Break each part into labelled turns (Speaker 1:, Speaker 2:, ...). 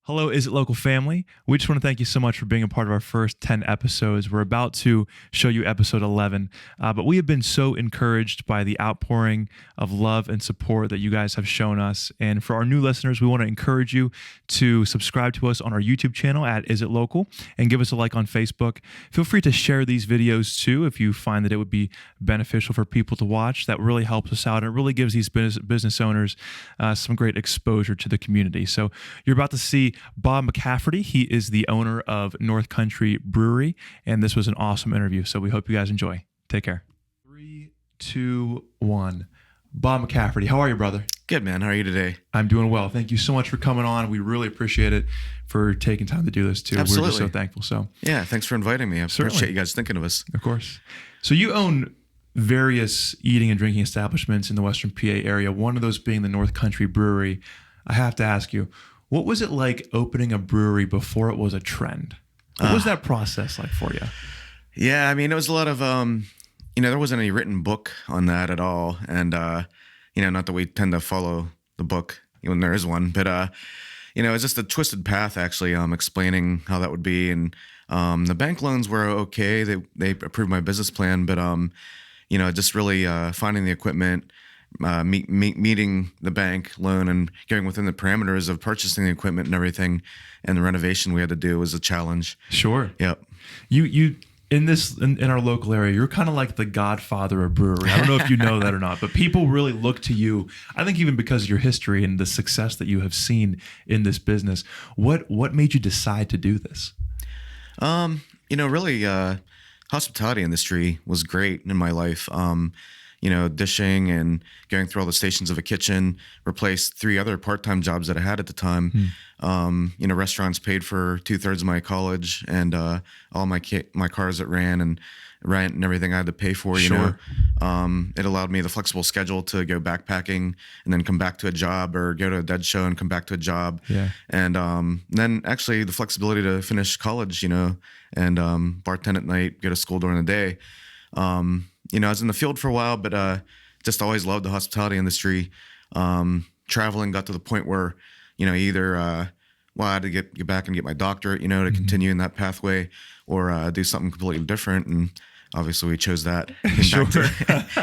Speaker 1: Hello, Is It Local family? We just want to thank you so much for being a part of our first 10 episodes. We're about to show you episode 11, but we have been so encouraged by the outpouring of love and support that you guys have shown us. And for our new listeners, we want to encourage you to subscribe to us on our YouTube channel at Is It Local and give us a like on Facebook. Feel free to share these videos too if you find that it would be beneficial for people to watch. That really helps us out. It really gives these business owners some great exposure to the community. So you're about to see Bob McCafferty. He is the owner of North Country Brewery, and this was an awesome interview. So we hope you guys enjoy. Take care. 3, 2, 1. Bob McCafferty, how are you, brother?
Speaker 2: Good, man. How are you today?
Speaker 1: I'm doing well. Thank you so much for coming on. We really appreciate it for taking time to do this too.
Speaker 2: Absolutely.
Speaker 1: We're just so thankful. So
Speaker 2: yeah, thanks for inviting me. I appreciate you guys thinking of us.
Speaker 1: Of course. So you own various eating and drinking establishments in the Western PA area, one of those being the North Country Brewery. I have to ask you, what was it like opening a brewery before it was a trend? What was that process like for you?
Speaker 2: Yeah, I mean, it was a lot of, there wasn't any written book on that at all. And, not that we tend to follow the book when there is one, but, it's just a twisted path, actually, explaining how that would be. And the bank loans were okay. They approved my business plan, but, just really finding the equipment, meeting the bank loan and getting within the parameters of purchasing the equipment and everything, and the renovation we had to do was a challenge.
Speaker 1: Sure.
Speaker 2: Yep.
Speaker 1: You in our local area, you're kind of like the godfather of brewery. I don't know if you know that or not, but people really look to you. I think even because of your history and the success that you have seen in this business. What made you decide to do this?
Speaker 2: Really, hospitality industry was great in my life. Dishing and going through all the stations of a kitchen, replaced 3 other part-time jobs that I had at the time. Restaurants paid for 2/3 of my college and all my cars that ran and rent and everything I had to pay for,
Speaker 1: Sure.
Speaker 2: It allowed me the flexible schedule to go backpacking and then come back to a job, or go to a dead show and come back to a job.
Speaker 1: Yeah.
Speaker 2: And then actually the flexibility to finish college, and bartend at night, go to school during the day. I was in the field for a while, but just always loved the hospitality industry. Traveling got to the point where, either I had to get back and get my doctorate, to continue in that pathway, or do something completely different. And obviously we chose that.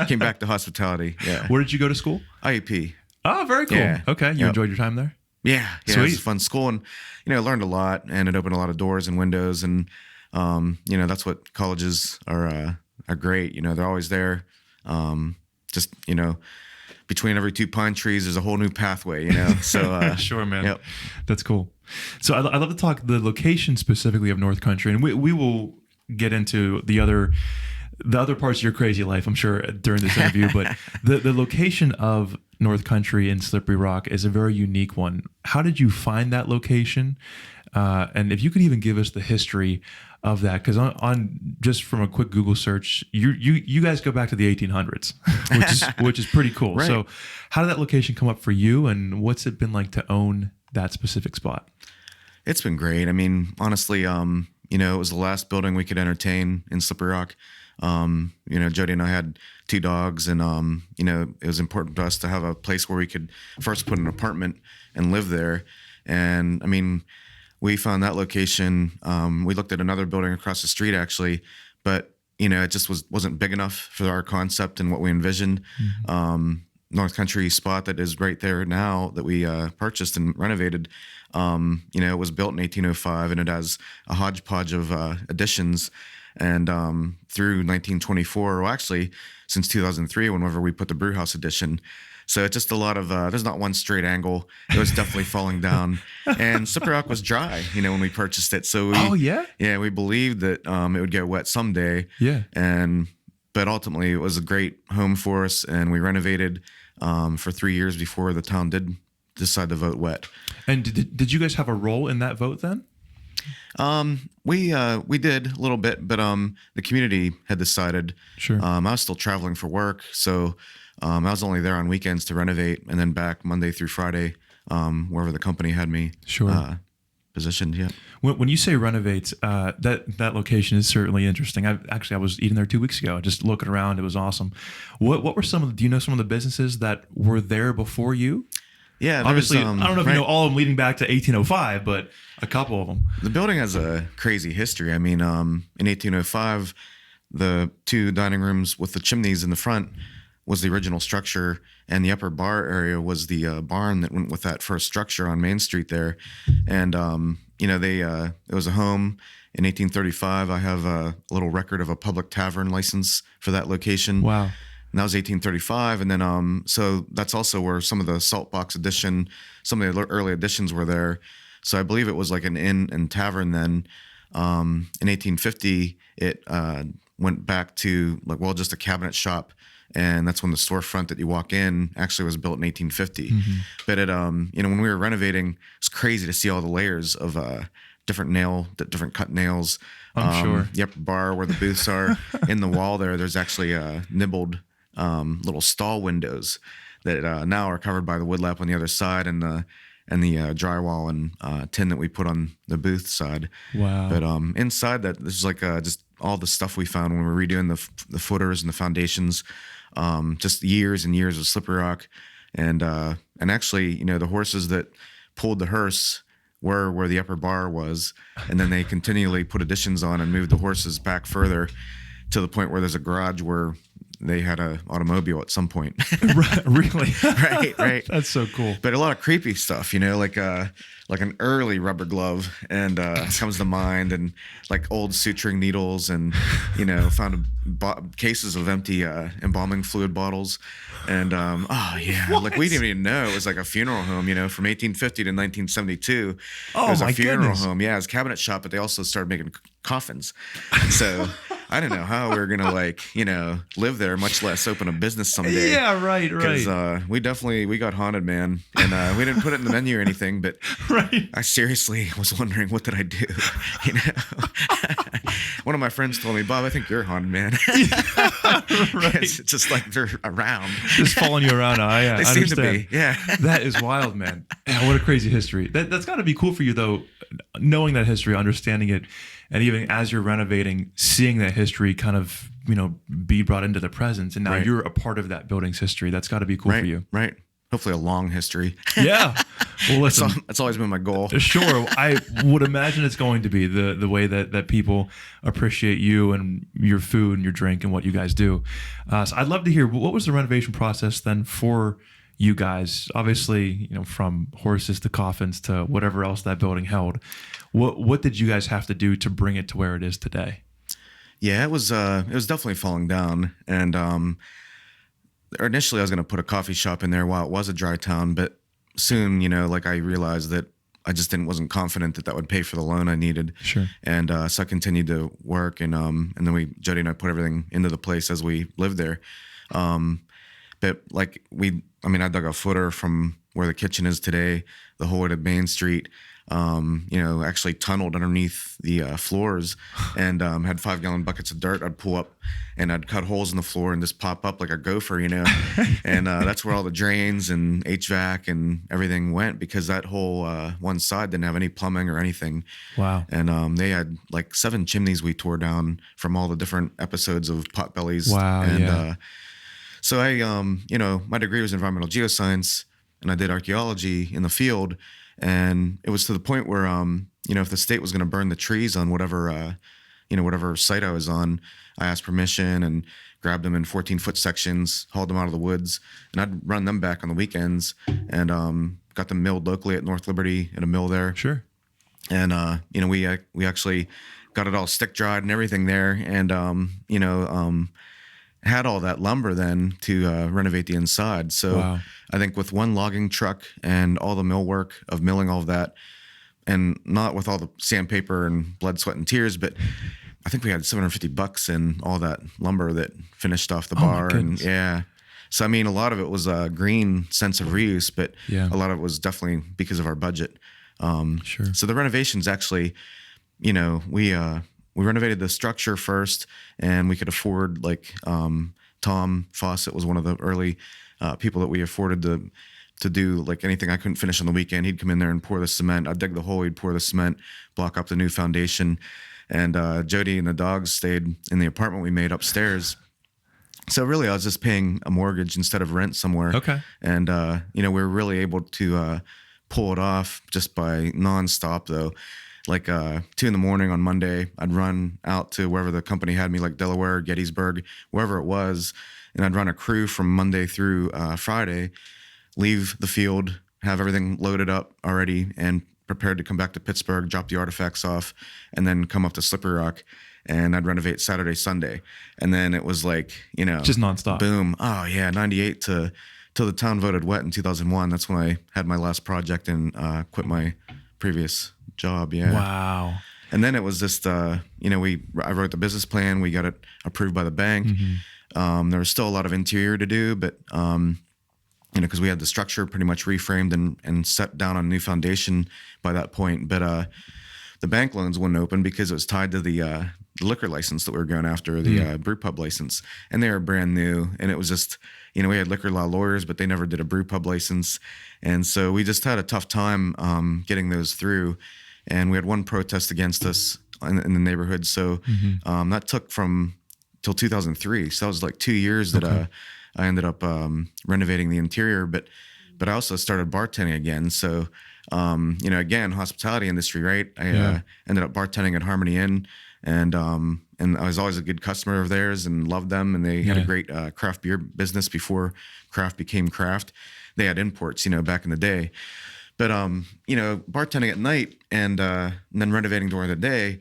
Speaker 2: Came back to hospitality. Yeah.
Speaker 1: Where did you go to school?
Speaker 2: IEP.
Speaker 1: Oh, very cool.
Speaker 2: Yeah.
Speaker 1: Okay. You enjoyed your time there?
Speaker 2: Yeah. It
Speaker 1: Sweet.
Speaker 2: was a fun school, and, I learned a lot, and it opened a lot of doors and windows. And, that's what colleges are great. They're always there. Between every 2 pine trees, there's a whole new pathway, So
Speaker 1: Sure, man.
Speaker 2: Yep.
Speaker 1: That's cool. So I'd love to talk the location specifically of North Country, and we will get into the other parts of your crazy life, I'm sure, during this interview. But the location of North Country in Slippery Rock is a very unique one. How did you find that location? And if you could even give us the history of that, because on just from a quick Google search, you guys go back to the 1800s, which is pretty cool.
Speaker 2: Right.
Speaker 1: So, how did that location come up for you, and what's it been like to own that specific spot?
Speaker 2: It's been great. I mean, honestly, it was the last building we could entertain in Slippery Rock. Jody and I had 2 dogs, and it was important to us to have a place where we could first put an apartment and live there. And I mean, we found that location. We looked at another building across the street, actually, but it just wasn't big enough for our concept and what we envisioned. Mm-hmm. North Country spot that is right there now that we purchased and renovated. It was built in 1805, and it has a hodgepodge of additions. And through 1924, well, actually since 2003, whenever we put the brew house addition. So it's just a lot of, there's not one straight angle. It was definitely falling down. And Slippery Rock was dry, when we purchased it. So we believed that it would get wet someday.
Speaker 1: Yeah.
Speaker 2: But ultimately it was a great home for us, and we renovated for 3 years before the town did decide to vote wet.
Speaker 1: And did you guys have a role in that vote then?
Speaker 2: We did a little bit, but the community had decided.
Speaker 1: Sure.
Speaker 2: I was still traveling for work, so I was only there on weekends to renovate, and then back Monday through Friday, wherever the company had me.
Speaker 1: Sure.
Speaker 2: Positioned. Yeah.
Speaker 1: When you say renovate, that location is certainly interesting. I was eating there 2 weeks ago, just looking around. It was awesome. What were do you know some of the businesses that were there before you?
Speaker 2: Yeah,
Speaker 1: Obviously, I don't know if you
Speaker 2: right.
Speaker 1: know all of them leading back to 1805, but a couple of them.
Speaker 2: The building has a crazy history. I mean, in 1805, the 2 dining rooms with the chimneys in the front was the original structure, and the upper bar area was the barn that went with that first structure on Main Street there. And it was a home. In 1835, I have a little record of a public tavern license for that location.
Speaker 1: Wow.
Speaker 2: And that was 1835. And then, so that's also where some of the salt box addition, some of the early additions were there. So I believe it was like an inn and tavern then. In 1850, it went back to just a cabinet shop. And that's when the storefront that you walk in actually was built in 1850.
Speaker 1: Mm-hmm.
Speaker 2: But when we were renovating, it's crazy to see all the layers of different cut nails.
Speaker 1: I'm sure.
Speaker 2: The upper bar where the booths are in the wall there's actually nibbled little stall windows that now are covered by the woodlap on the other side and the drywall and tin that we put on the booth side.
Speaker 1: Wow.
Speaker 2: But inside that, there's just all the stuff we found when we were redoing the footers and the foundations. Just years and years of slippery rock, and actually, the horses that pulled the hearse were where the upper bar was, and then they continually put additions on and moved the horses back further to the point where there's a garage where they had an automobile at some point.
Speaker 1: Right, really?
Speaker 2: Right.
Speaker 1: That's so cool.
Speaker 2: But a lot of creepy stuff, like an early rubber glove, and comes to mind, and like old suturing needles, and found cases of empty embalming fluid bottles, and we didn't even know it was like a funeral home, from 1850 to 1972.
Speaker 1: Oh,
Speaker 2: it was
Speaker 1: my
Speaker 2: a funeral
Speaker 1: goodness.
Speaker 2: home. Yeah, it was a cabinet shop, but they also started making coffins. So I didn't know how we were gonna live there, much less open a business someday.
Speaker 1: Yeah, right.
Speaker 2: Because we got haunted, man, and we didn't put it in the menu or anything, but
Speaker 1: Right.
Speaker 2: I seriously was wondering, what did I do? One of my friends told me, Bob, I think you're haunted, man.
Speaker 1: Right.
Speaker 2: It's just like they're around.
Speaker 1: Just following you around. I
Speaker 2: They seem to
Speaker 1: understand.
Speaker 2: be, yeah.
Speaker 1: That is wild, man. Yeah, what a crazy history. That's got to be cool for you, though, knowing that history, understanding it, and even as you're renovating, seeing that history kind of, be brought into the present. And now
Speaker 2: Right.
Speaker 1: you're a part of that building's history. That's got to be cool
Speaker 2: Right,
Speaker 1: for you.
Speaker 2: right. Hopefully a long history.
Speaker 1: Yeah. Well, listen.
Speaker 2: That's always been my goal.
Speaker 1: Sure. I would imagine it's going to be the way that people appreciate you and your food and your drink and what you guys do. So I'd love to hear, what was the renovation process then for you guys? Obviously, from horses to coffins to whatever else that building held. What did you guys have to do to bring it to where it is today?
Speaker 2: Yeah, it was definitely falling down. And initially I was going to put a coffee shop in there while it was a dry town, but soon, I realized that I just wasn't confident that would pay for the loan I needed.
Speaker 1: Sure.
Speaker 2: And so I continued to work, and then Jody and I put everything into the place as we lived there. But I dug a footer from where the kitchen is today, the whole way to Main Street. Actually tunneled underneath the floors, and had 5-gallon buckets of dirt. I'd pull up and I'd cut holes in the floor and just pop up like a gopher, and that's where all the drains and HVAC and everything went, because that whole one side didn't have any plumbing or anything.
Speaker 1: Wow.
Speaker 2: And they had like 7 chimneys we tore down from all the different episodes of Potbellies.
Speaker 1: Wow.
Speaker 2: And
Speaker 1: Yeah.
Speaker 2: so I, my degree was environmental geoscience, and I did archaeology in the field. And it was to the point where, if the state was going to burn the trees on whatever site I was on, I asked permission and grabbed them in 14-foot sections, hauled them out of the woods, and I'd run them back on the weekends, and got them milled locally at North Liberty at a mill there.
Speaker 1: Sure.
Speaker 2: And we actually got it all stick dried and everything there, and had all that lumber then to renovate the inside. So
Speaker 1: Wow.
Speaker 2: I think with one logging truck and all the mill work of milling all of that, and not with all the sandpaper and blood, sweat, and tears, but I think we had $750 in all that lumber that finished off the bar.
Speaker 1: goodness.
Speaker 2: And yeah. So, a lot of it was a green sense of reuse, but
Speaker 1: Yeah.
Speaker 2: a lot of it was definitely because of our budget.
Speaker 1: Sure.
Speaker 2: So the renovations actually, we renovated the structure first, and we could afford Tom Fawcett was one of the early people that we afforded to do anything I couldn't finish on the weekend. He'd come in there and pour the cement. I'd dig the hole, he'd pour the cement, block up the new foundation. And Jody and the dogs stayed in the apartment we made upstairs. So really, I was just paying a mortgage instead of rent somewhere.
Speaker 1: Okay.
Speaker 2: And, we were really able to pull it off just by nonstop, though. Like 2 a.m. on Monday, I'd run out to wherever the company had me, like Delaware, Gettysburg, wherever it was. And I'd run a crew from Monday through Friday, leave the field, have everything loaded up already and prepared to come back to Pittsburgh, drop the artifacts off, and then come up to Slippery Rock. And I'd renovate Saturday, Sunday. And then it was like,
Speaker 1: just nonstop.
Speaker 2: Boom. Oh, yeah, 98 till the town voted wet in 2001. That's when I had my last project and quit my previous job. Yeah.
Speaker 1: Wow.
Speaker 2: And then it was just, I wrote the business plan. We got it approved by the bank. There was still a lot of interior to do, but, because we had the structure pretty much reframed and set down on a new foundation by that point. But the bank loans wouldn't open because it was tied to the liquor license that we were going after, the Brew Pub license. And they were brand new. And it was just, we had liquor law lawyers, but they never did a Brew Pub license. And so we just had a tough time getting those through. And we had one protest against us in the neighborhood. So that took till 2003. So that was like 2 years that I ended up renovating the interior. But I also started bartending again. So, again, hospitality industry, right? I ended up bartending at Harmony Inn. And I was always a good customer of theirs and loved them. And they had a great craft beer business before craft became craft. They had imports, back in the day. But, bartending at night and then renovating during the day,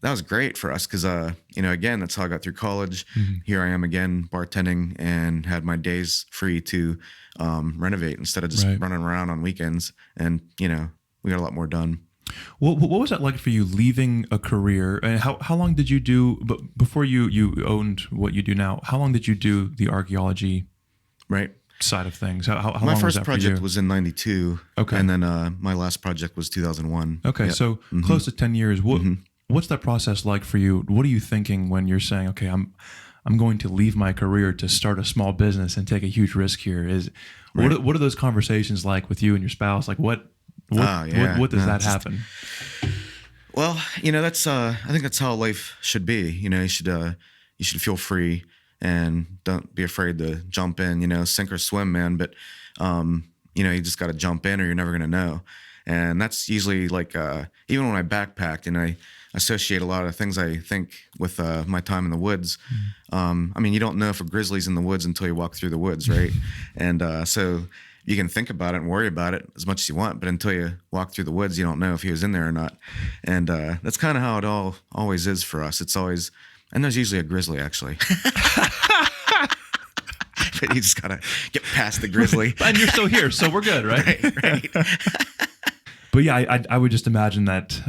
Speaker 2: that was great for us because, again, that's how I got through college. Here I am again bartending and had my days free to renovate instead of just running around on weekends. And, we got a lot more done.
Speaker 1: What was that like for you leaving a career? And how long did you do, but before you owned what you do now, how long did you do the archaeology side of things? How long was that for you?
Speaker 2: My first project was in 92. Okay. And then my last project was 2001.
Speaker 1: Okay. Yep. So close to 10 years. What's that process like for you? What are you thinking when you're saying, okay, I'm going to leave my career to start a small business and take a huge risk here? What are those conversations like with you and your spouse? Like what does that happen?
Speaker 2: Well, that's I think that's how life should be. You should feel free and don't be afraid to jump in, sink or swim, man. But you just got to jump in or you're never going to know. And that's usually like even when I backpacked and I associate a lot of things I think with my time in the woods. You don't know if a grizzly's in the woods until you walk through the woods, right? And so you can think about it and worry about it as much as you want, but until you walk through the woods, you don't know if he was in there or not. And that's kind of how it always is for us. It's always, and there's usually a grizzly actually. But you just gotta get past the grizzly.
Speaker 1: And you're still here, so we're good, right?
Speaker 2: Right.
Speaker 1: But yeah, I would just imagine that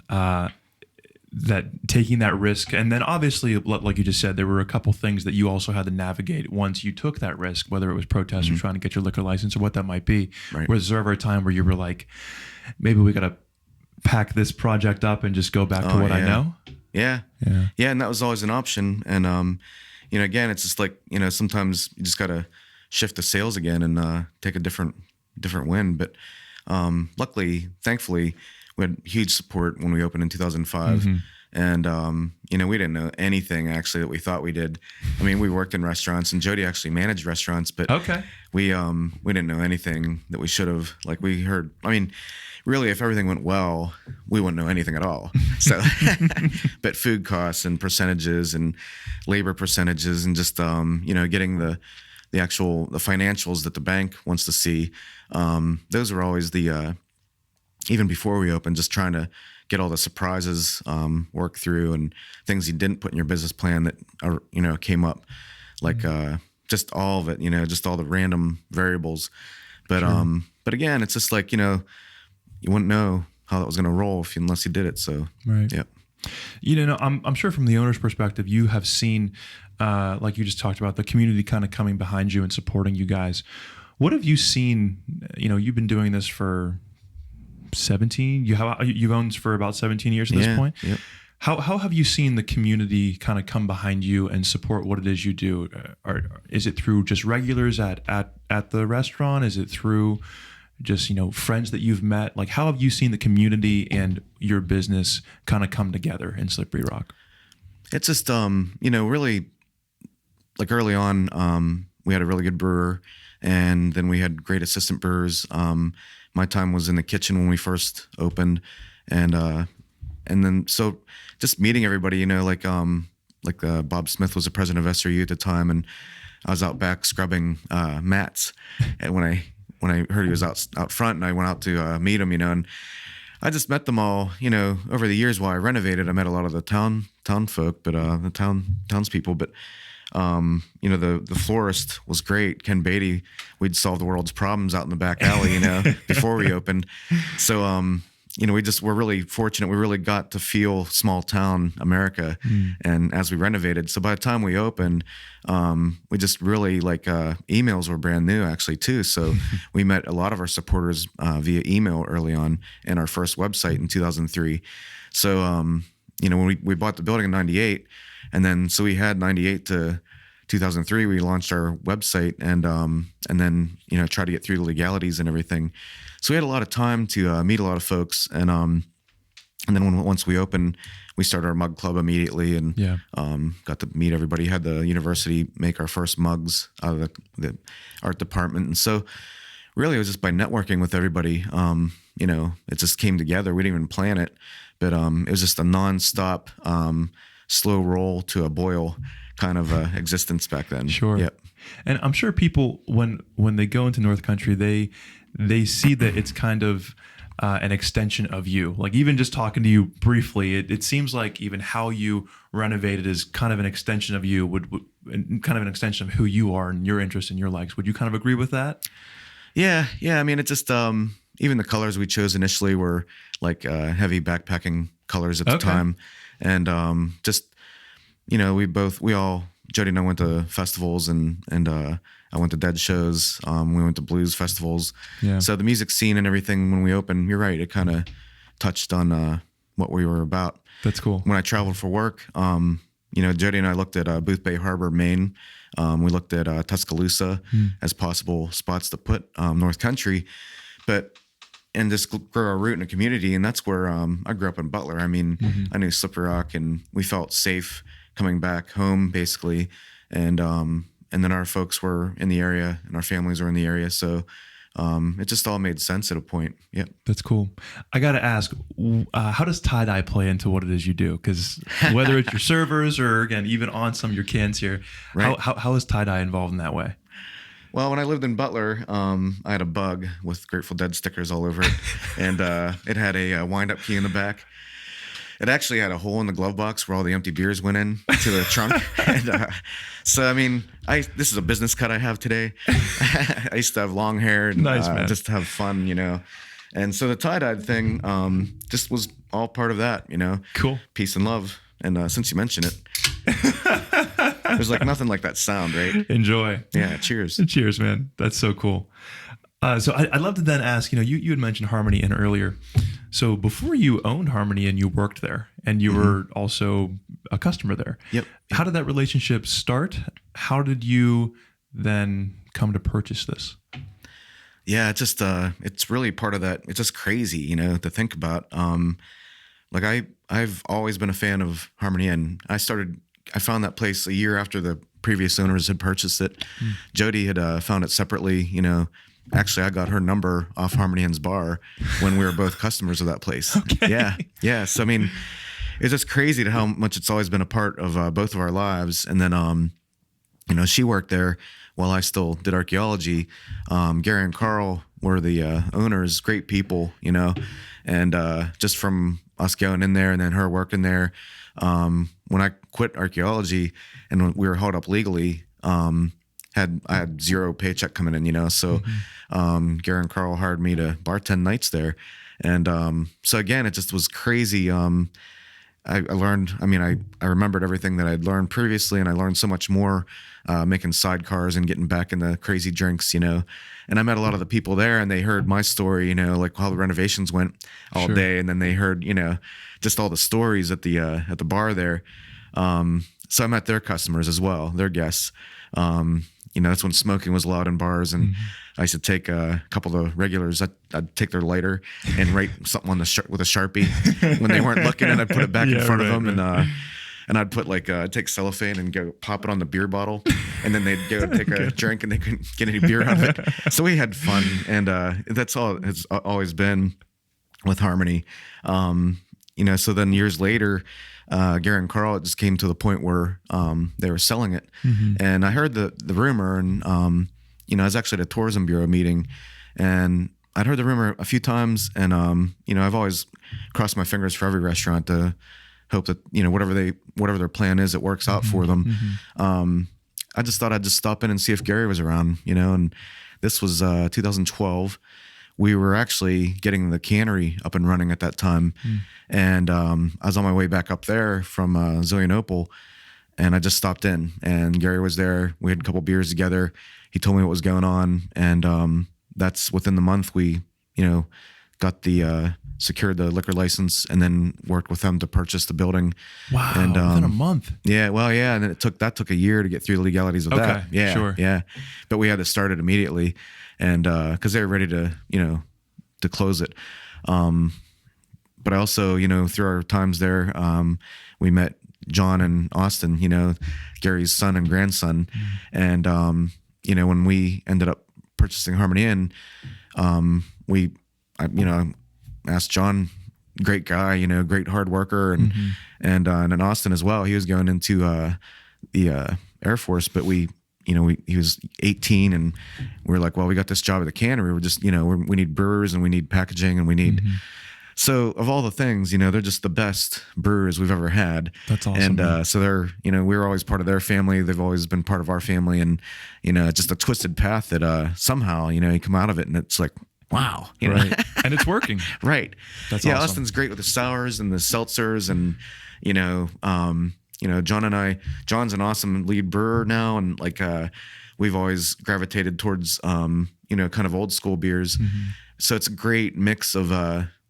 Speaker 1: that taking that risk, and then obviously, like you just said, there were a couple things that you also had to navigate once you took that risk, whether it was protest or trying to get your liquor license or what that might be.
Speaker 2: Right.
Speaker 1: Was there ever a time where you were like, maybe we got to pack this project up and just go back to what I know?
Speaker 2: Yeah. And that was always an option. And, again, it's just like, sometimes you just got to shift the sails again and take a different wind. But luckily, thankfully, we had huge support when we opened in 2005. And, we didn't know anything actually that we thought we did. I mean, we worked in restaurants and Jody actually managed restaurants, but we didn't know anything that we should have. Like we heard, really, if everything went well, we wouldn't know anything at all. So, but food costs and percentages and labor percentages and just, getting the financials that the bank wants to see. Those were always even before we opened, just trying to get all the surprises worked through and things you didn't put in your business plan that are, came up, like just all of it, just all the random variables. But but again, it's just like, you wouldn't know how that was going to roll unless you did it. So yeah.
Speaker 1: I'm sure from the owner's perspective, you have seen, like you just talked about, the community kind of coming behind you and supporting you guys. What have you seen? You've been doing this for 17. You've owned for about 17 years at this point.
Speaker 2: Yep.
Speaker 1: How have you seen the community kind of come behind you and support what it is you do? Is it through just regulars at the restaurant? Is it through just friends that you've met? Like, how have you seen the community and your business kind of come together in Slippery Rock?
Speaker 2: It's just really like early on, we had a really good brewer, and then we had great assistant brewers. My time was in the kitchen when we first opened, and then so just meeting everybody, Bob Smith was the president of SRU at the time, and I was out back scrubbing mats, and when I heard he was out front, and I went out to meet him, and I just met them all, over the years while I renovated. I met a lot of the town folk, but the townspeople. But the florist was great, Ken Beatty. We'd solve the world's problems out in the back alley, before we opened. So we're really fortunate. We really got to feel small town America, and as we renovated. So by the time we opened, we just really emails were brand new actually too. So we met a lot of our supporters via email early on in our first website in 2003. So when we bought the building in '98, and then so we had '98 to 2003. We launched our website, and then tried to get through the legalities and everything. So we had a lot of time to meet a lot of folks, and then once we opened, we started our mug club immediately, and got to meet everybody. Had the university make our first mugs out of the art department, and so really it was just by networking with everybody. It just came together. We didn't even plan it, but it was just a nonstop, slow roll to a boil kind of existence back then.
Speaker 1: Sure.
Speaker 2: Yep.
Speaker 1: And I'm sure people, when they go into North Country, they see that it's kind of an extension of you. Like even just talking to you briefly, it seems like even how you renovated is kind of an extension of you, would kind of an extension of who you are and your interests and your likes. Would you kind of agree with that? Yeah.
Speaker 2: I mean, it just even the colors we chose initially were heavy backpacking colors at the time, and Jody and I went to festivals, and I went to Dead shows. We went to blues festivals.
Speaker 1: Yeah.
Speaker 2: So the music scene and everything when we opened, you're right, it kind of touched on what we were about.
Speaker 1: That's cool.
Speaker 2: When I traveled for work, Jody and I looked at Booth Bay Harbor, Maine. We looked at Tuscaloosa as possible spots to put North Country, and just grow our root in a community. And that's where I grew up in Butler. I mean, I knew Slippery Rock, and we felt safe coming back home, basically. And then our folks were in the area, and our families were in the area. So it just all made sense at a point. Yep.
Speaker 1: That's cool. I got to ask, how does tie-dye play into what it is you do? Because whether it's your servers or, again, even on some of your cans here, right. How is tie-dye involved in that way?
Speaker 2: Well, when I lived in Butler, I had a bug with Grateful Dead stickers all over it, and it had a wind-up key in the back. It actually had a hole in the glove box where all the empty beers went in to the trunk. And so, I mean, this is a business cut I have today. I used to have long hair and
Speaker 1: nice, man.
Speaker 2: Just to have fun, And so the tie-dye thing just was all part of that,
Speaker 1: Cool.
Speaker 2: Peace and love. And since you mention it, there's nothing like that sound, right?
Speaker 1: Enjoy.
Speaker 2: Yeah, cheers.
Speaker 1: Cheers, man. That's so cool. So I'd love to then ask, you had mentioned Harmony Inn earlier. So before you owned Harmony Inn, you worked there, and you were also a customer there.
Speaker 2: Yep.
Speaker 1: How did that relationship start? How did you then come to purchase this?
Speaker 2: Yeah, it's just it's really part of that. It's just crazy, to think about. I've always been a fan of Harmony Inn. I found that place a year after the previous owners had purchased it. Jody had found it separately, Actually, I got her number off Harmony Inn's bar when we were both customers of that place.
Speaker 1: Okay.
Speaker 2: Yeah. So, I mean, it's just crazy to how much it's always been a part of both of our lives. And then, she worked there while I still did archaeology. Gary and Carl were the owners, great people, and just from us going in there and then her working there. When I quit archaeology and when we were held up legally, I had zero paycheck coming in, so Gary and Carl hired me to bartend nights there. And so again, it just was crazy. I learned, I remembered everything that I'd learned previously, and I learned so much more making sidecars and getting back in the crazy drinks, and I met a lot of the people there, and they heard my story, like how the renovations went all day. And then they heard, just all the stories at the bar there. So I met their customers as well, their guests. That's when smoking was allowed in bars, and I used to take a couple of regulars. I'd take their lighter and write something on with a Sharpie when they weren't looking, and I'd put it back in front of them. And and I'd put like take cellophane and go pop it on the beer bottle, and then they'd go take a drink and they couldn't get any beer out of it. So we had fun, and that's all it's always been with Harmony. So then years later, Gary and Carl, it just came to the point where they were selling it, and I heard the rumor, and I was actually at a tourism bureau meeting, and I'd heard the rumor a few times, and I've always crossed my fingers for every restaurant to hope that whatever their plan is, it works out for them. I just thought I'd just stop in and see if Gary was around, and this was 2012. We were actually getting the cannery up and running at that time, and I was on my way back up there from Zillionople, and I just stopped in, and Gary was there. We had a couple beers together. He told me what was going on, and that's within the month we, got the secured the liquor license, and then worked with them to purchase the building.
Speaker 1: Wow,
Speaker 2: and
Speaker 1: within a month.
Speaker 2: Yeah, well, yeah, and then that took a year to get through the legalities of that. Yeah,
Speaker 1: sure.
Speaker 2: Yeah, but we had to start it immediately, and because they were ready to to close it. But I also through our times there, we met John and Austin, Gary's son and grandson, and when we ended up purchasing Harmony Inn, I asked John, great guy, great hard worker, and then Austin as well. He was going into the Air Force, but he was 18, and we were like, well, we got this job at the cannery. We're just, we need brewers, and we need packaging, and we need. So of all the things, they're just the best brewers we've ever had.
Speaker 1: That's awesome.
Speaker 2: And so they're, we were always part of their family. They've always been part of our family, and it's just a twisted path that somehow you come out of it, and it's like, wow,
Speaker 1: right, and it's working.
Speaker 2: Right.
Speaker 1: That's
Speaker 2: awesome.
Speaker 1: Austin's
Speaker 2: Austin's great with the sours and the seltzers, and John's an awesome lead brewer now, and like we've always gravitated towards kind of old school beers. So it's a great mix of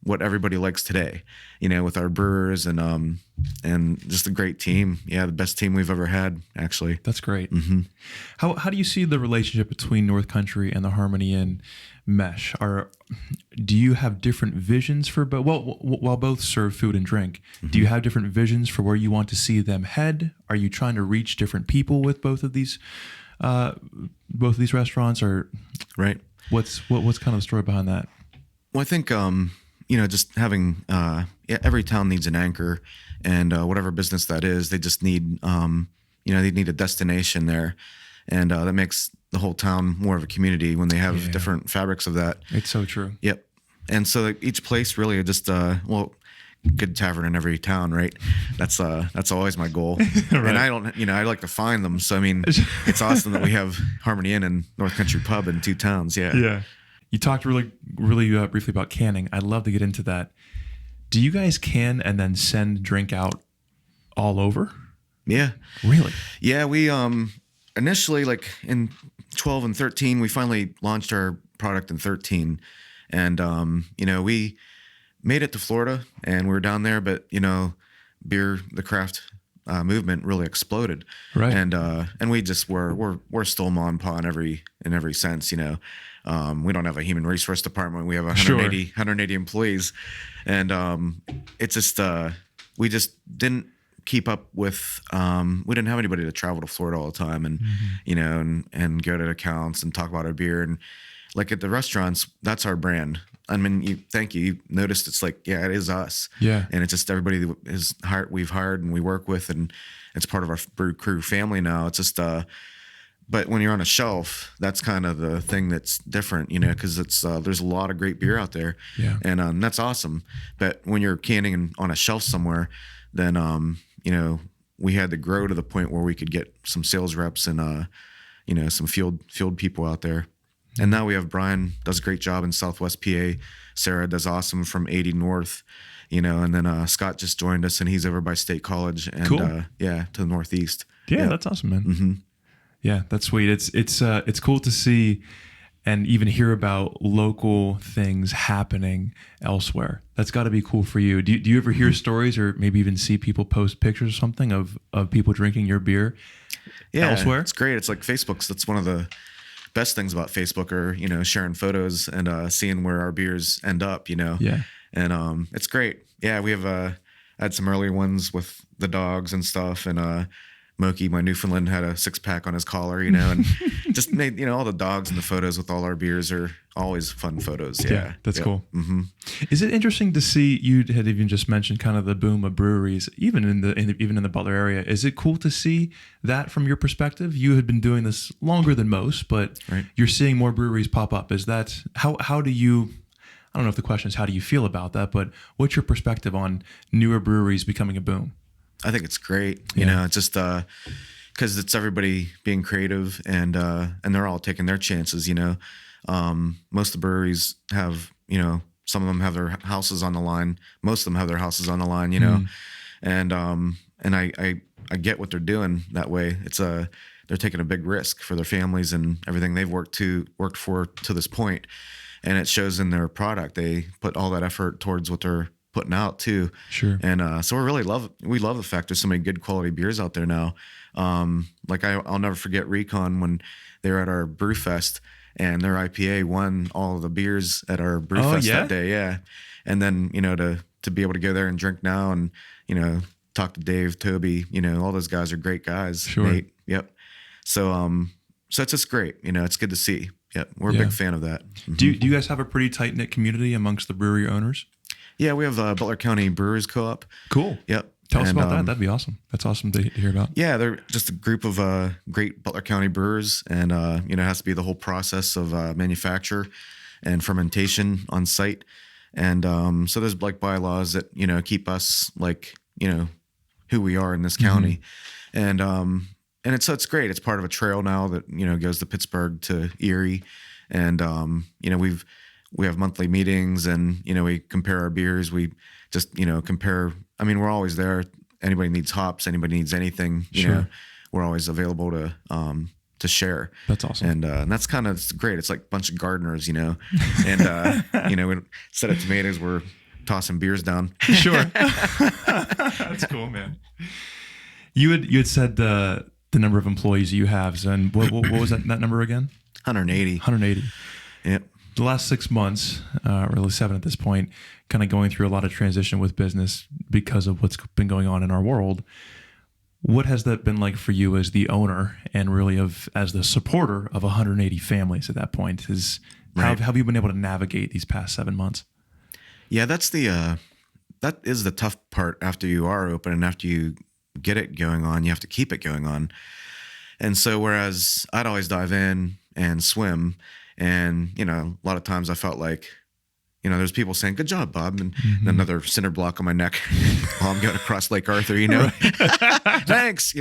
Speaker 2: what everybody likes today, with our brewers, and just a great team. Yeah, the best team we've ever had, actually.
Speaker 1: That's great. How do you see the relationship between North Country and the Harmony Inn mesh? Do you have different visions for both? Well, while both serve food and drink, do you have different visions for where you want to see them head? Are you trying to reach different people with both of these restaurants, or
Speaker 2: right?
Speaker 1: What's kind of the story behind that?
Speaker 2: Well, I think just having every town needs an anchor, and whatever business that is, they just need they need a destination there, and that makes the whole town more of a community when they have different fabrics of that.
Speaker 1: It's so true.
Speaker 2: Yep. And so like, each place really just good tavern in every town, right? That's always my goal. Right. And I don't, I like to find them. So I mean, it's awesome that we have Harmony Inn and North Country Pub in two towns. Yeah.
Speaker 1: Yeah. You talked really briefly about canning. I'd love to get into that. Do you guys can and then send drink out all over?
Speaker 2: Yeah.
Speaker 1: Really?
Speaker 2: Yeah. We initially, like in 12 and 13, we finally launched our product in 13, and we made it to Florida, and we were down there, but the craft movement really exploded,
Speaker 1: right?
Speaker 2: And we just we're still mom and pa in every sense. We don't have a human resource department. We have 180 employees, and it's just we just didn't keep up with. We didn't have anybody to travel to Florida all the time, and and go to accounts and talk about our beer, and like at the restaurants, that's our brand. I mean, you noticed it's like, yeah, it is us.
Speaker 1: Yeah.
Speaker 2: And it's just everybody that we've hired and we work with, and it's part of our brew crew family now. It's just, but when you're on a shelf, that's kind of the thing that's different, because it's, there's a lot of great beer out there.
Speaker 1: Yeah.
Speaker 2: And that's awesome. But when you're canning on a shelf somewhere, then, we had to grow to the point where we could get some sales reps and, some field people out there. And now we have Brian does a great job in Southwest PA. Sarah does awesome from 80 North, and then Scott just joined us, and he's over by State College, and
Speaker 1: cool.
Speaker 2: To the Northeast.
Speaker 1: Yeah, that's awesome, man. Yeah, that's sweet. It's cool to see and even hear about local things happening elsewhere. That's got to be cool for you. Do you ever hear stories, or maybe even see people post pictures or something of people drinking your beer elsewhere?
Speaker 2: It's great. It's like Facebook's. That's one of the best things about Facebook, are sharing photos and seeing where our beers end up.
Speaker 1: Yeah.
Speaker 2: And it's great. Yeah, we have I had some early ones with the dogs and stuff, and Moki, my Newfoundland, had a 6-pack on his collar, and just made, all the dogs and the photos with all our beers are always fun photos. Yeah.
Speaker 1: That's
Speaker 2: Yep.
Speaker 1: cool.
Speaker 2: Mm-hmm.
Speaker 1: Is it interesting to see, you had even just mentioned kind of the boom of breweries, even in the Butler area. Is it cool to see that from your perspective? You had been doing this longer than most, but
Speaker 2: Right.
Speaker 1: you're seeing more breweries pop up. Is that, how do you, I don't know if the question is how do you feel about that, but what's your perspective on newer breweries becoming a boom?
Speaker 2: I think it's great.
Speaker 1: Yeah.
Speaker 2: It's just because it's everybody being creative and they're all taking their chances. Most of the breweries have, some of them have their houses on the line. Most of them have their houses on the line. And I get what they're doing that way. It's they're taking a big risk for their families and everything they've worked for to this point, and it shows in their product. They put all that effort towards what they're putting out too.
Speaker 1: Sure.
Speaker 2: And so we love the fact there's so many good quality beers out there now. Like I'll never forget Recon when they were at our Brew Fest and their IPA won all of the beers at our Brew Fest that day. Yeah. And then, to be able to go there and drink now and, talk to Dave, Toby, all those guys are great guys.
Speaker 1: Sure.
Speaker 2: Nate. Yep. So it's just great. It's good to see. Yep. We're a big fan of that. Mm-hmm.
Speaker 1: Do you guys have a pretty tight knit community amongst the brewery owners?
Speaker 2: Yeah, we have Butler County Brewers Co-op.
Speaker 1: Cool.
Speaker 2: Yep.
Speaker 1: Tell us about that. That'd be awesome. That's awesome to hear about.
Speaker 2: Yeah, they're just a group of great Butler County brewers, and it has to be the whole process of manufacture and fermentation on site. And so there's like bylaws that keep us like who we are in this county, and it's great. It's part of a trail now that goes to Pittsburgh to Erie, and we have monthly meetings and, we compare our beers. We just, compare. I mean, we're always there. Anybody needs hops, anybody needs anything, we're always available to share.
Speaker 1: That's awesome.
Speaker 2: And that's kind of great. It's like a bunch of gardeners, and, instead of tomatoes, we're tossing beers down.
Speaker 1: Sure. That's cool, man. You had said the number of employees you have, and what was that number again?
Speaker 2: 180.
Speaker 1: 180.
Speaker 2: Yep.
Speaker 1: The last 6 months, or really 7 at this point, kind of going through a lot of transition with business because of what's been going on in our world. What has that been like for you as the owner and really as the supporter of 180 families at that point? How have you been able to navigate these past 7 months?
Speaker 2: Yeah, that is the tough part after you are open and after you get it going on, you have to keep it going on. And so whereas I'd always dive in and swim, and, a lot of times I felt like, there's people saying, "Good job, Bob," and another cinder block on my neck while I'm going across Lake Arthur, Thanks,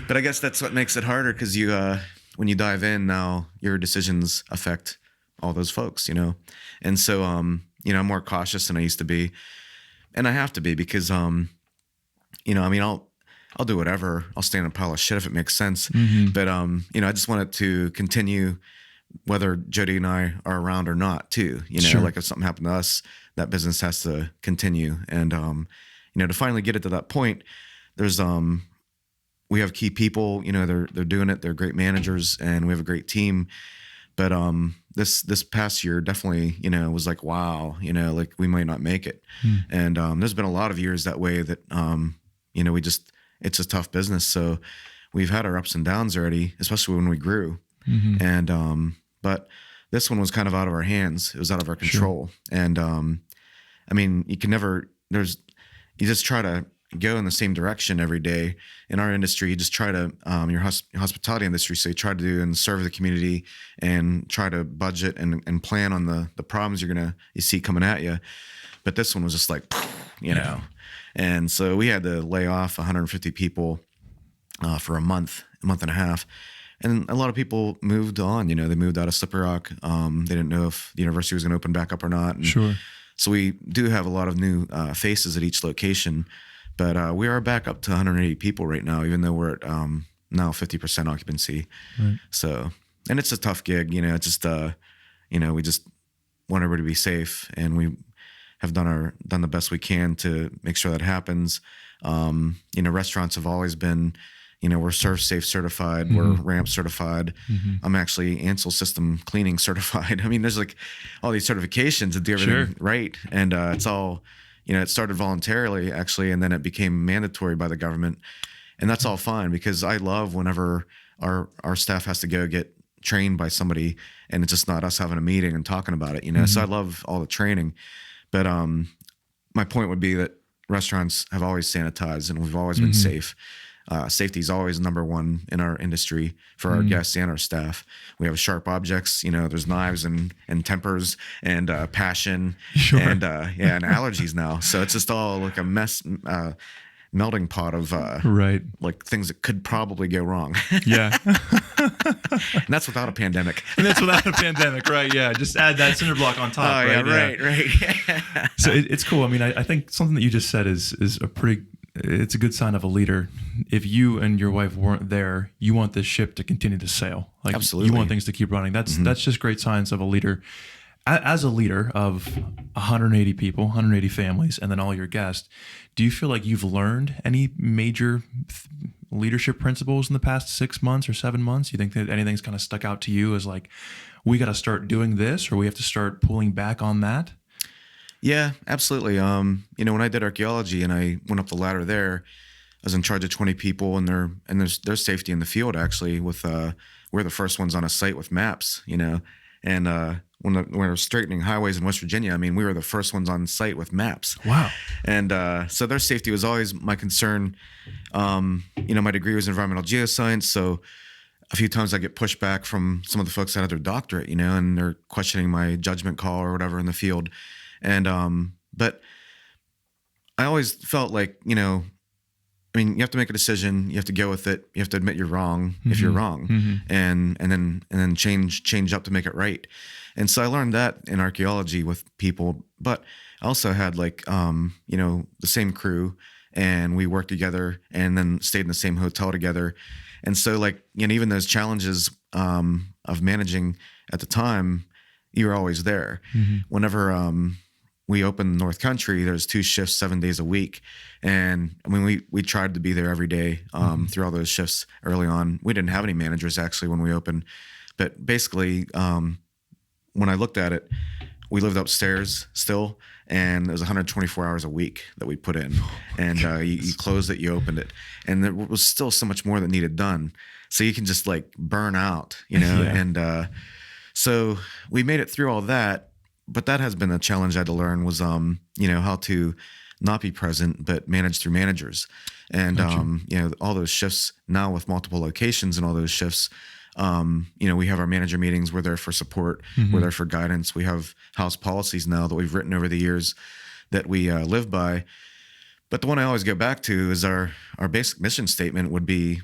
Speaker 2: But I guess that's what makes it harder because when you dive in now, your decisions affect all those folks, And so, I'm more cautious than I used to be. And I have to be because, I'll do whatever. I'll stand on a pile of shit if it makes sense. But, I just want it to continue whether Jody and I are around or not too,
Speaker 1: Sure.
Speaker 2: Like if something happened to us, that business has to continue. And, to finally get it to that point, there's, we have key people, they're doing it. They're great managers and we have a great team. But, this past year definitely, was like, wow, like we might not make it. And, there's been a lot of years that way that, it's a tough business. So we've had our ups and downs already, especially when we grew. And, but this one was kind of out of our hands. It was out of our control. Sure. And, you can never, you just try to go in the same direction every day. In our industry, you just try to, your hospitality industry. So you try to do and serve the community and try to budget and plan on the problems you see coming at you. But this one was just like, you know. And so we had to lay off 150 people for a month and a half. And a lot of people moved on, they moved out of Slippery Rock. They didn't know if the university was going to open back up or not. And
Speaker 1: sure.
Speaker 2: So we do have a lot of new faces at each location, but we are back up to 180 people right now, even though we're at now 50% occupancy.
Speaker 1: Right.
Speaker 2: So, and it's a tough gig, it's just, we just want everybody to be safe, and we have done the best we can to make sure that happens. Restaurants have always been we're Serve Safe certified, we're RAMP certified. I'm actually Ansel system cleaning certified. I mean, there's like all these certifications to do everything right. And it's all, it started voluntarily actually, and then it became mandatory by the government. And that's all fine, because I love whenever our staff has to go get trained by somebody and it's just not us having a meeting and talking about it, So I love all the training. But my point would be that restaurants have always sanitized and we've always been safe. Safety is always number one in our industry for our guests and our staff. We have sharp objects, there's knives and tempers and passion and allergies now. So it's just all like a mess, melting pot of like things that could probably go wrong.
Speaker 1: Yeah.
Speaker 2: And that's without a pandemic.
Speaker 1: Right? Yeah. Just add that cinder block on top.
Speaker 2: Oh, right? Right.
Speaker 1: So it's cool. I mean, I think something that you just said is it's a good sign of a leader. If you and your wife weren't there, you want this ship to continue to sail. Like,
Speaker 2: absolutely.
Speaker 1: You want things to keep running. That's just great signs of a leader. As a leader of 180 people, 180 families, and then all your guests, do you feel like you've learned any major leadership principles in the past 6 months or 7 months? You think that anything's kind of stuck out to you as like, we got to start doing this, or we have to start pulling back on that?
Speaker 2: Yeah, absolutely. When I did archaeology and I went up the ladder there, I was in charge of 20 people and their safety in the field. Actually, with we're the first ones on a site with maps, and when we were straightening highways in West Virginia, I mean, we were the first ones on site with maps.
Speaker 1: Wow.
Speaker 2: And so their safety was always my concern. My degree was environmental geoscience, so a few times I get pushed back from some of the folks that had their doctorate, and they're questioning my judgment call or whatever in the field. And but I always felt like, you have to make a decision, you have to go with it, you have to admit you're wrong if you're wrong, and then change up to make it right. And so I learned that in archaeology with people, but I also had like the same crew, and we worked together and then stayed in the same hotel together. And so like, even those challenges of managing at the time, you were always there. Whenever we opened North Country, there's 2 shifts, 7 days a week. And I mean, we tried to be there every day through all those shifts early on. We didn't have any managers actually when we opened. But basically, when I looked at it, we lived upstairs still, and it was 124 hours a week that we put in. And you closed it, you opened it. And there was still so much more that needed done. So you can just like burn out, And so we made it through all that. But that has been a challenge I had to learn was, how to not be present, but manage through managers. And, all those shifts now with multiple locations and all those shifts, we have our manager meetings. We're there for support. We're there for guidance. We have house policies now that we've written over the years that we live by. But the one I always go back to is our basic mission statement would be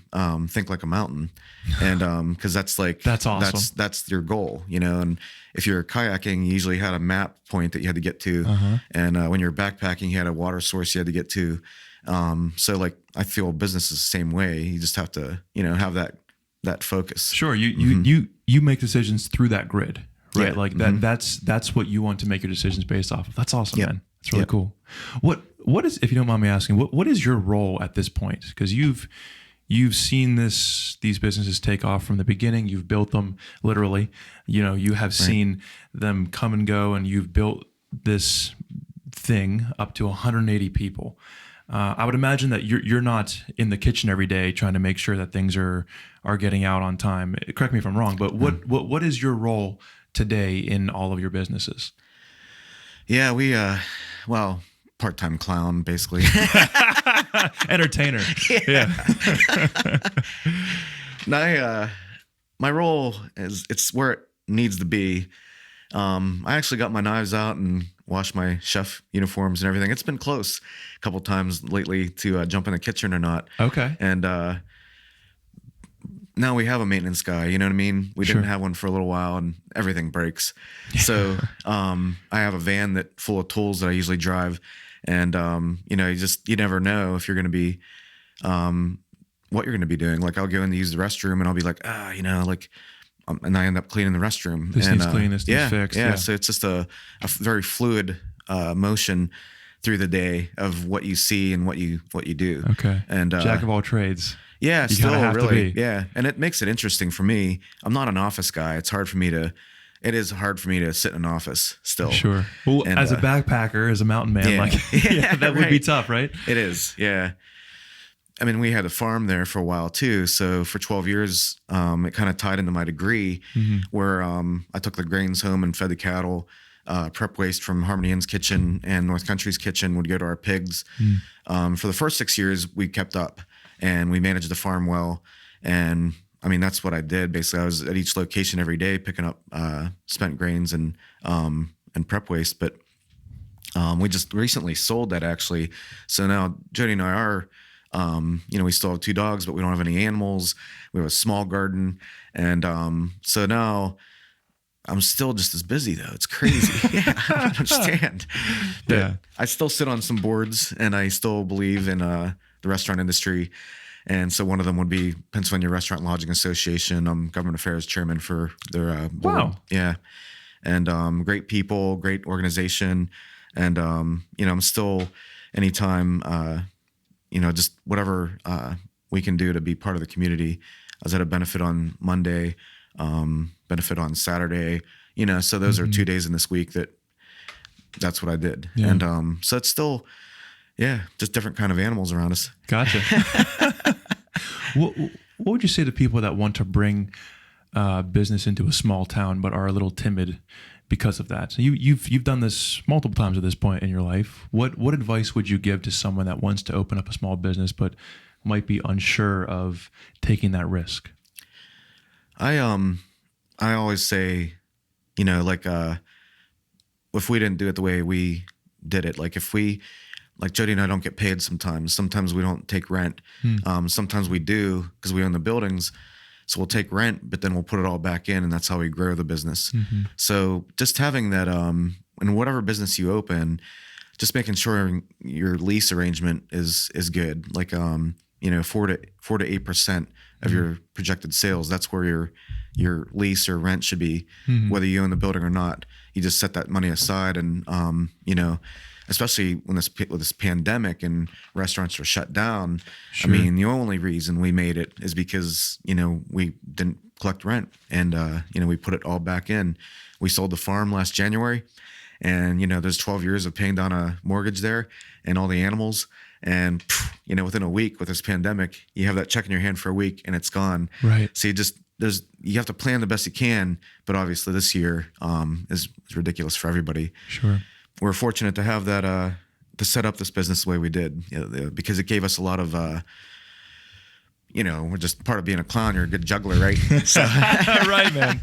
Speaker 2: think like a mountain. And because that's awesome. That's your goal, And if you're kayaking, you usually had a map point that you had to get to. And when you're backpacking, you had a water source you had to get to. So like I feel business is the same way. You just have to, have that focus.
Speaker 1: Sure. You make decisions through that grid, right? Yeah. Like that's what you want to make your decisions based off of. That's awesome, man. It's really cool. What is, if you don't mind me asking, what is your role at this point? Because you've seen these businesses take off from the beginning. You've built them literally. You have seen them come and go, and you've built this thing up to 180 people. I would imagine that you're not in the kitchen every day trying to make sure that things are getting out on time. Correct me if I'm wrong, but what is your role today in all of your businesses?
Speaker 2: Yeah, we part-time clown, basically.
Speaker 1: Entertainer. Yeah.
Speaker 2: My role it's where it needs to be. I actually got my knives out and washed my chef uniforms and everything. It's been close a couple times lately to jump in the kitchen or not.
Speaker 1: Okay.
Speaker 2: And now we have a maintenance guy, you know what I mean? We didn't have one for a little while, and everything breaks. So I have a van full of tools that I usually drive. And, you never know if you're going to be, what you're going to be doing. Like I'll go in to use the restroom and I'll be like, and I end up cleaning the restroom.
Speaker 1: This needs clean, this needs fixed.
Speaker 2: Yeah. So it's just a very fluid motion through the day of what you see and what you do.
Speaker 1: Okay.
Speaker 2: And
Speaker 1: Jack of all trades.
Speaker 2: yeah,
Speaker 1: You
Speaker 2: still
Speaker 1: kinda have to
Speaker 2: really,
Speaker 1: be.
Speaker 2: yeah. And it makes it interesting for me. I'm not an office guy. It is hard for me to sit in an office still.
Speaker 1: Sure. Well,
Speaker 2: And,
Speaker 1: as a backpacker, as a mountain man,
Speaker 2: yeah.
Speaker 1: like yeah, that would be
Speaker 2: Right.
Speaker 1: tough, right?
Speaker 2: It is. Yeah. I mean, we had a farm there for a while too. So for 12 years, it kind of tied into my degree where I took the grains home and fed the cattle. Prep waste from Harmony Inn's kitchen and North Country's kitchen would go to our pigs. For the first 6 years, we kept up and we managed the farm well. And I mean, that's what I did. Basically, I was at each location every day picking up spent grains and prep waste. But we just recently sold that actually. So now Jody and I are, we still have 2 dogs, but we don't have any animals. We have a small garden. And so now I'm still just as busy though. It's crazy. Yeah, I don't understand. But
Speaker 1: Yeah.
Speaker 2: I still sit on some boards and I still believe in the restaurant industry. And so one of them would be Pennsylvania Restaurant Lodging Association. I'm government affairs chairman for their board.
Speaker 1: Wow.
Speaker 2: Yeah. And great people, great organization. And, I'm still anytime, just whatever we can do to be part of the community. I was at a benefit on Monday, benefit on Saturday, so those are 2 days in this week that's what I did.
Speaker 1: Yeah.
Speaker 2: And so it's still, just different kind of animals around us.
Speaker 1: Gotcha. What would you say to people that want to bring business into a small town but are a little timid because of that? So you've done this multiple times at this point in your life. What advice would you give to someone that wants to open up a small business but might be unsure of taking that risk?
Speaker 2: I always say, if we didn't do it the way we did it, like Jody and I don't get paid sometimes. Sometimes we don't take rent. Sometimes we do because we own the buildings. So we'll take rent, but then we'll put it all back in, and that's how we grow the business. So just having that, in whatever business you open, just making sure your lease arrangement is good. Like 4 to 8% of your projected sales. That's where your lease or rent should be, whether you own the building or not. You just set that money aside, and especially with this pandemic and restaurants are shut down.
Speaker 1: Sure.
Speaker 2: I mean, the only reason we made it is because we didn't collect rent, and we put it all back in. We sold the farm last January, and there's 12 years of paying down a mortgage there and all the animals. And within a week with this pandemic, you have that check in your hand for a week and it's gone.
Speaker 1: Right.
Speaker 2: So you have to plan the best you can, but obviously this year is ridiculous for everybody.
Speaker 1: Sure.
Speaker 2: We're fortunate to have that to set up this business the way we did, because it gave us a lot of we're just part of being a clown. You're a good juggler, right? So
Speaker 1: Right, man.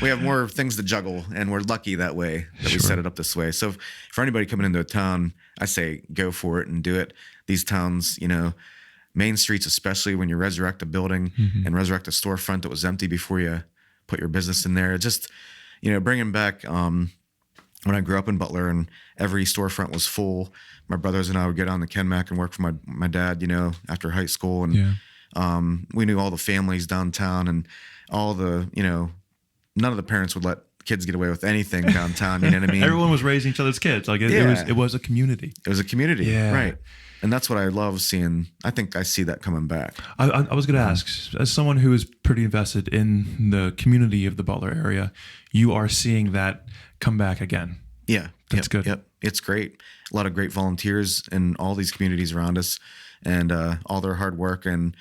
Speaker 2: we have more things to juggle, and we're lucky that way that we
Speaker 1: Sure.
Speaker 2: set it up this way. So for anybody coming into a town, I say go for it and do it. These towns, main streets, especially when you resurrect a building and resurrect a storefront that was empty before you put your business in there. Just, bringing back when I grew up in Butler and every storefront was full, my brothers and I would get on the Kenmac and work for my dad, after high school. And we knew all the families downtown and all the, none of the parents would let kids get away with anything downtown. You know what I mean?
Speaker 1: Everyone was raising each other's kids. Like it was a community.
Speaker 2: It was a community.
Speaker 1: Yeah.
Speaker 2: Right. And that's what I love seeing. I think I see that coming back.
Speaker 1: I was going to ask, as someone who is pretty invested in the community of the Butler area, you are seeing that come back again.
Speaker 2: Yeah.
Speaker 1: That's good.
Speaker 2: Yep. It's great. A lot of great volunteers in all these communities around us, and all their hard work and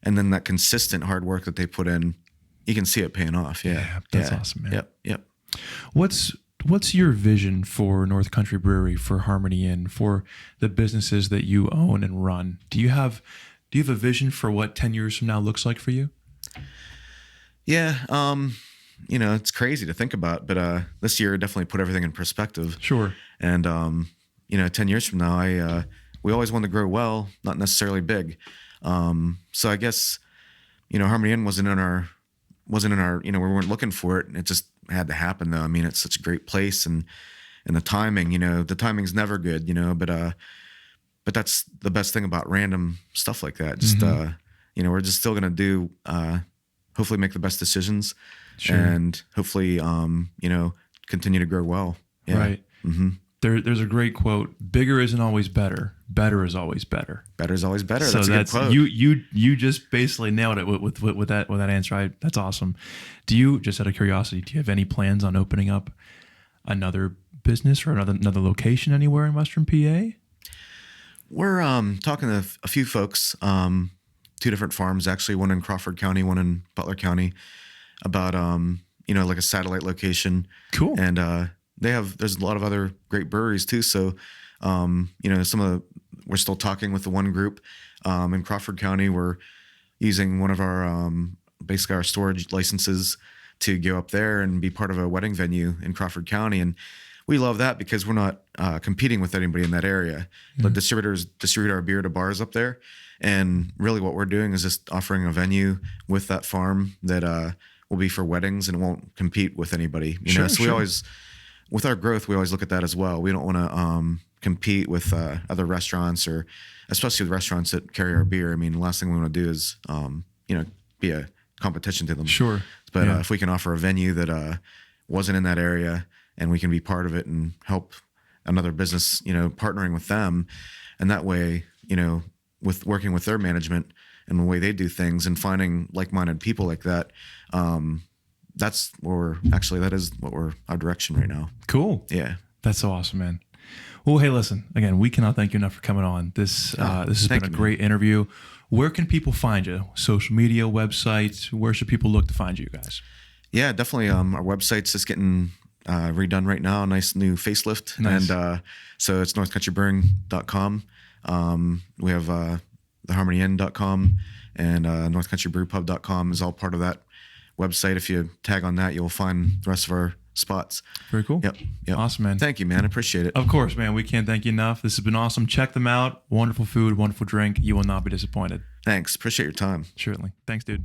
Speaker 2: then that consistent hard work that they put in, you can see it paying off. Yeah.
Speaker 1: That's awesome, man.
Speaker 2: Yep.
Speaker 1: What's your vision for North Country Brewery, for Harmony Inn, for the businesses that you own and run? Do you have a vision for what 10 years from now looks like for you?
Speaker 2: Yeah. It's crazy to think about, but this year definitely put everything in perspective.
Speaker 1: Sure.
Speaker 2: And 10 years from now, we always want to grow well, not necessarily big. So I guess, Harmony Inn wasn't in our, we weren't looking for it, and it just had to happen though. I mean, it's such a great place, and the timing, the timing's never good, but that's the best thing about random stuff like that. Just, we're just still going to do, hopefully make the best decisions. Sure. And hopefully, continue to grow well. Yeah.
Speaker 1: Right.
Speaker 2: Mm-hmm.
Speaker 1: There's a great quote: "Bigger isn't always better. Better is always better."
Speaker 2: Better is always better.
Speaker 1: So
Speaker 2: That's a good quote.
Speaker 1: you just basically nailed it with that answer. That's awesome. Do you, just out of curiosity, do you have any plans on opening up another business or another location anywhere in Western PA?
Speaker 2: We're talking to a few folks, 2 different farms actually, one in Crawford County, one in Butler County, about like a satellite location.
Speaker 1: Cool.
Speaker 2: And there's a lot of other great breweries too. So we're still talking with the one group in Crawford County. We're using one of our basically our storage licenses to go up there and be part of a wedding venue in Crawford County. And we love that because we're not competing with anybody in that area. The distributors distribute our beer to bars up there. And really what we're doing is just offering a venue with that farm that will be for weddings and won't compete with anybody. So we always, with our growth, we always look at that as well. We don't want to compete with other restaurants, or especially with restaurants that carry our beer. I mean, the last thing we want to do is, be a competition to them.
Speaker 1: Sure.
Speaker 2: But if we can offer a venue that wasn't in that area, and we can be part of it and help another business, partnering with them, and that way, with working with their management and the way they do things and finding like-minded people like that, that's where that is what we're our direction right now.
Speaker 1: Cool.
Speaker 2: Yeah.
Speaker 1: That's so awesome, man. Well, hey, listen, again, we cannot thank you enough for coming on. This has been a great interview. Where can people find you? Social media, websites? Where should people look to find you guys?
Speaker 2: Yeah, definitely. Our website's just getting redone right now. Nice new facelift.
Speaker 1: Nice.
Speaker 2: And so it's northcountrybrewing.com. We have theharmonyinn.com and northcountrybrewpub.com is all part of that website. If you tag on that, you'll find the rest of our spots.
Speaker 1: Very cool.
Speaker 2: Yep.
Speaker 1: Awesome, man.
Speaker 2: Thank you, man. I appreciate it.
Speaker 1: Of course, man. We can't thank you enough. This has been awesome. Check them out. Wonderful food, wonderful drink. You will not be disappointed.
Speaker 2: Thanks. Appreciate your time.
Speaker 1: Surely. Thanks, dude.